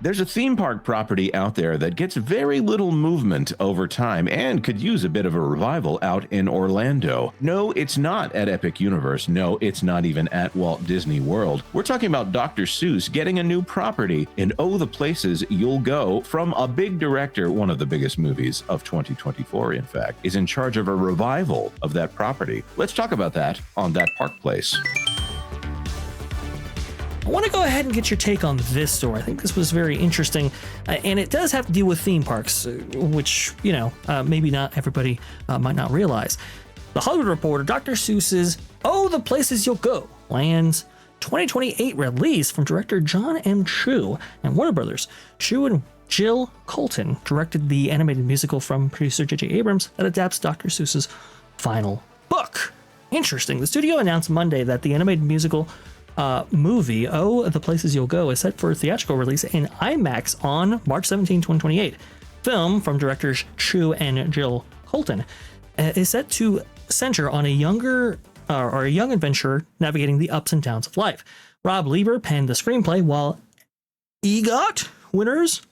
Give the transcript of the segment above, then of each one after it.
There's a theme park property out there that gets very little movement over time and could use a bit of a revival out in Orlando. No, it's not at Epic Universe. No, it's not even at Walt Disney World. We're talking about Dr. Seuss getting a new property in Oh, the Places You'll Go from a big director, one of the biggest movies of 2024, in fact, is in charge of a revival of that property. Let's talk about that on That Park Place. I want to go ahead and get your take on this story. I think this was very interesting, and it does have to deal with theme parks, which, maybe not everybody might not realize. The Hollywood Reporter, Dr. Seuss's Oh, the Places You'll Go lands 2028 release from director John M. Chu and Warner Brothers. Chu and Jill Colton directed the animated musical from producer J.J. Abrams that adapts Dr. Seuss's final book. Interesting. The studio announced Monday that the animated musical movie, Oh, the Places You'll Go, is set for theatrical release in IMAX on March 17, 2028. Film from directors Chu and Jill Colton is set to center on a young adventurer navigating the ups and downs of life. Rob Lieber penned the screenplay, while EGOT winners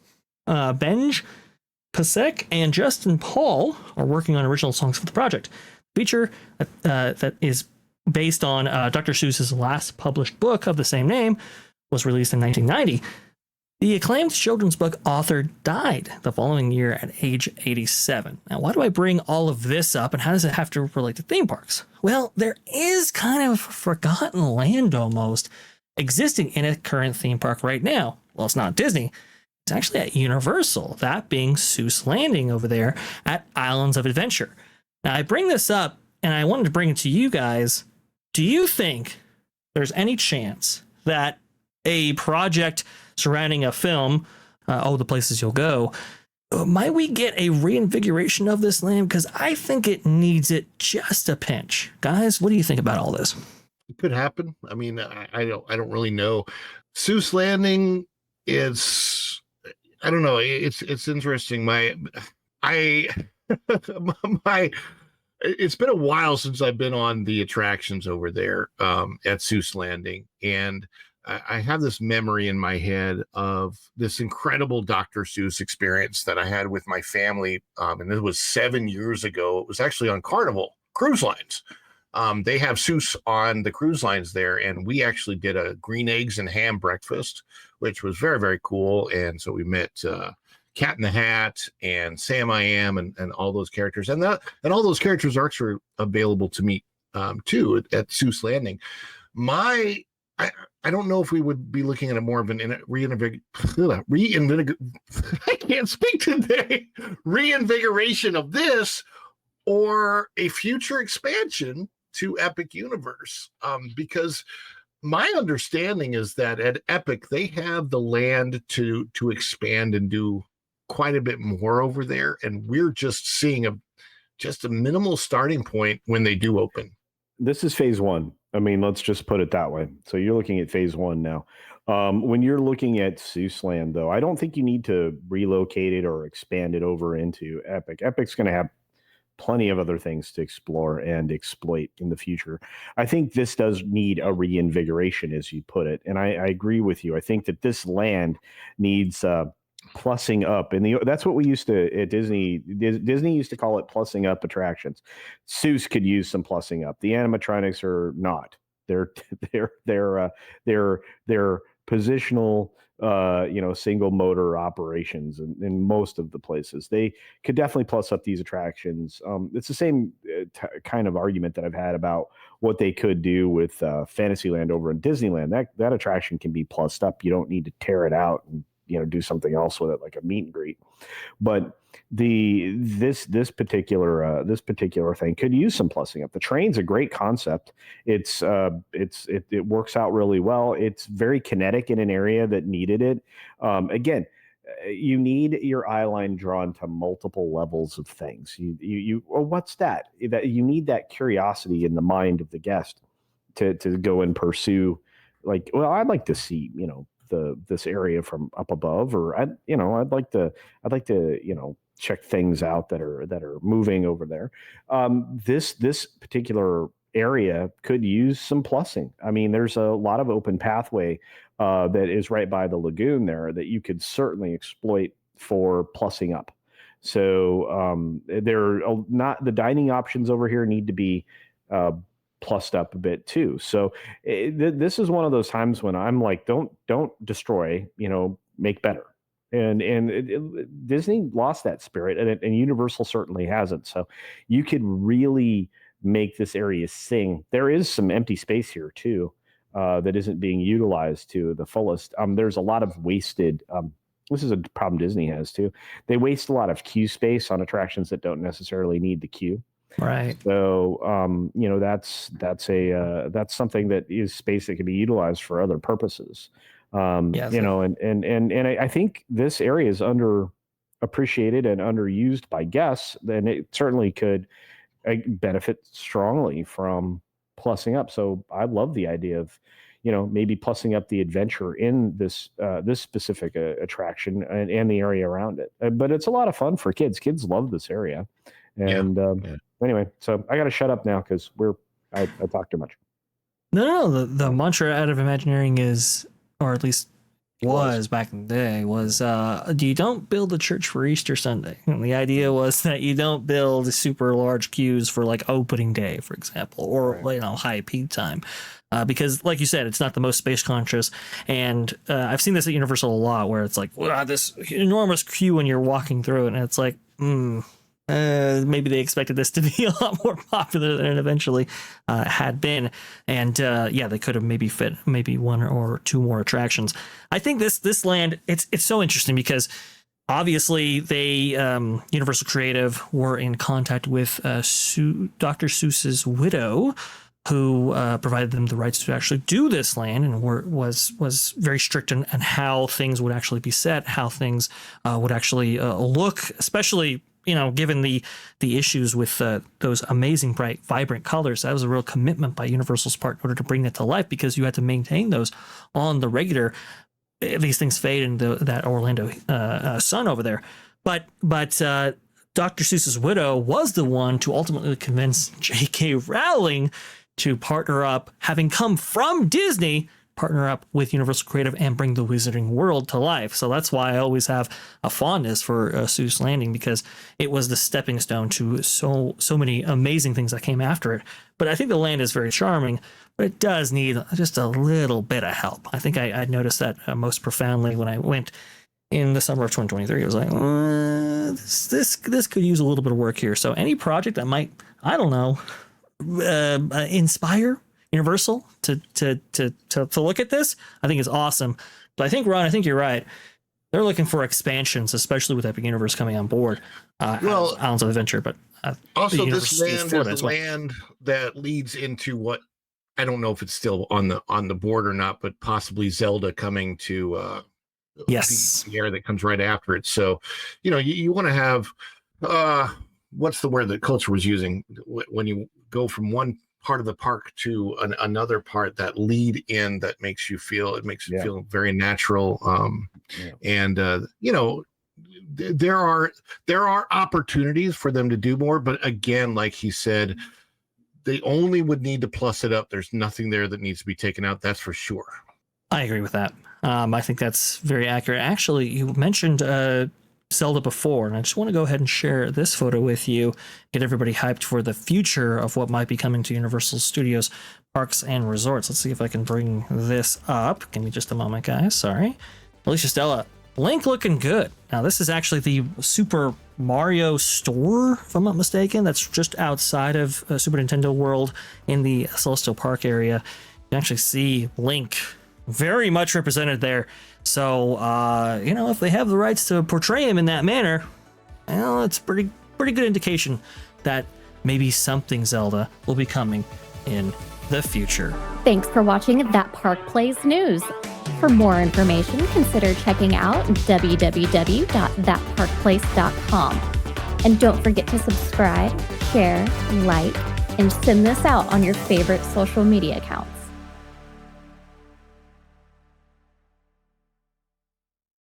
Benj Pasek and Justin Paul are working on original songs for the project. Feature that is based on Dr. Seuss's last published book of the same name, was released in 1990. The acclaimed children's book author died the following year at age 87. Now, why do I bring all of this up, and how does it have to relate to theme parks? Well, there is kind of forgotten land almost existing in a current theme park right now. Well, it's not Disney. It's actually at Universal, that being Seuss Landing over there at Islands of Adventure. Now, I bring this up, and I wanted to bring it to you guys. Do you think there's any chance that a project surrounding a film, Oh, the Places You'll Go, might we get a reinvigoration of this land? Because I think it needs it just a pinch. Guys, what do you think about all this? It could happen. I mean, I don't really know. Seuss Landing is, I don't know. It's interesting. It's been a while since I've been on the attractions over there at Seuss Landing, and I have this memory in my head of this incredible Dr. Seuss experience that I had with my family, and it was 7 years ago. It was actually on Carnival Cruise Lines. They have Seuss on the cruise lines there, and we actually did a green eggs and ham breakfast, which was very, very cool. And so we met Cat in the Hat and Sam I Am and all those characters, and all those characters are actually available to meet too at Seuss Landing. I don't know if we would be looking at a more of an I can't speak today, reinvigoration of this, or a future expansion to Epic Universe, because my understanding is that at Epic they have the land to expand and do quite a bit more over there, and we're just seeing a minimal starting point when they do open. This is phase one. I mean, let's just put it that way. So you're looking at phase one now. When you're looking at Seuss Land, though, I don't think you need to relocate it or expand it over into Epic. Epic's going to have plenty of other things to explore and exploit in the future. I think this does need a reinvigoration, as you put it. And I agree with you. I think that this land needs plussing up, and that's what we used to at Disney. Disney used to call it plussing up attractions. Seuss could use some plussing up. The animatronics are not. They're positional, single motor operations in most of the places. They could definitely plus up these attractions. It's the same kind of argument that I've had about what they could do with Fantasyland over in Disneyland. That attraction can be plussed up. You don't need to tear it out and do something else with it, like a meet and greet. But this particular thing could use some plussing up. The train's a great concept. It works out really well. It's very kinetic in an area that needed it. Again, you need your eye line drawn to multiple levels of things. What's that? That you need that curiosity in the mind of the guest to go and pursue. Like, well, I'd like to see, this area from up above, or I'd like to check things out that are moving over there. This particular area could use some plussing. I mean, there's a lot of open pathway that is right by the lagoon there that you could certainly exploit for plussing up. So there are not the dining options over here need to be plussed up a bit too. So this is one of those times when I'm like, don't destroy, make better. And Disney lost that spirit, and Universal certainly hasn't. So you could really make this area sing. There is some empty space here too that isn't being utilized to the fullest. There's a lot of wasted. This is a problem Disney has too. They waste a lot of queue space on attractions that don't necessarily need the queue. Right. So that's something that is space that can be utilized for other purposes. And I think this area is underappreciated and underused by guests. Then it certainly could benefit strongly from plussing up. So I love the idea of, maybe plussing up the adventure in this specific attraction and the area around it. But it's a lot of fun for kids. Kids love this area. And anyway, so I got to shut up now because I talk too much. No, the mantra out of Imagineering is, or at least was back in the day, was you don't build a church for Easter Sunday. And the idea was that you don't build super large queues for like opening day, for example, or high peak time. Because like you said, it's not the most space conscious. And I've seen this at Universal a lot where it's like, wow, this enormous queue when you're walking through it. And it's like, maybe they expected this to be a lot more popular than it eventually had been. And they could have maybe fit maybe one or two more attractions. I think this land, it's so interesting because obviously they Universal Creative were in contact with Dr. Seuss's widow, who provided them the rights to actually do this land, and was very strict on how things would actually be set, how things would actually look, especially given the issues with those amazing bright, vibrant colors. That was a real commitment by Universal's part in order to bring that to life, because you had to maintain those on the regular. These things fade into that Orlando sun over there. But Dr. Seuss's widow was the one to ultimately convince J.K. Rowling to partner up, having come from Disney, partner up with Universal Creative and bring the Wizarding World to life. So that's why I always have a fondness for Seuss Landing, because it was the stepping stone to so many amazing things that came after it. But I think the land is very charming, but it does need just a little bit of help. I think I noticed that most profoundly when I went in the summer of 2023. It was like, this could use a little bit of work here. So any project that might, I don't know, inspire Universal to look at this, I think is awesome. But I think, Ron, I think you're right. They're looking for expansions, especially with Epic Universe coming on board. Islands of Adventure, but also this land is the land that leads into what, I don't know if it's still on the board or not, but possibly Zelda coming to yes, the area that comes right after it. So you want to have what's the word that Culture was using when you go from one part of the park to another part, that lead in that makes you feel, feel very natural. And there are opportunities for them to do more, but again, like he said, they only would need to plus it up. There's nothing there that needs to be taken out. That's for sure. I agree with that. I think that's very accurate. Actually, you mentioned Zelda before, and I just want to go ahead and share this photo with you, get everybody hyped for the future of what might be coming to Universal Studios Parks and Resorts. Let's see if I can bring this up. Give me just a moment, guys. Sorry. Alicia Stella, Link looking good. Now, this is actually the Super Mario store, if I'm not mistaken. That's just outside of Super Nintendo World in the Celestial Park area. You can actually see Link very much represented there. So, if they have the rights to portray him in that manner, well, it's pretty good indication that maybe something Zelda will be coming in the future. Thanks for watching That Park Plays News. For more information, consider checking out www.thatparkplace.com. And don't forget to subscribe, share, like, and send this out on your favorite social media accounts.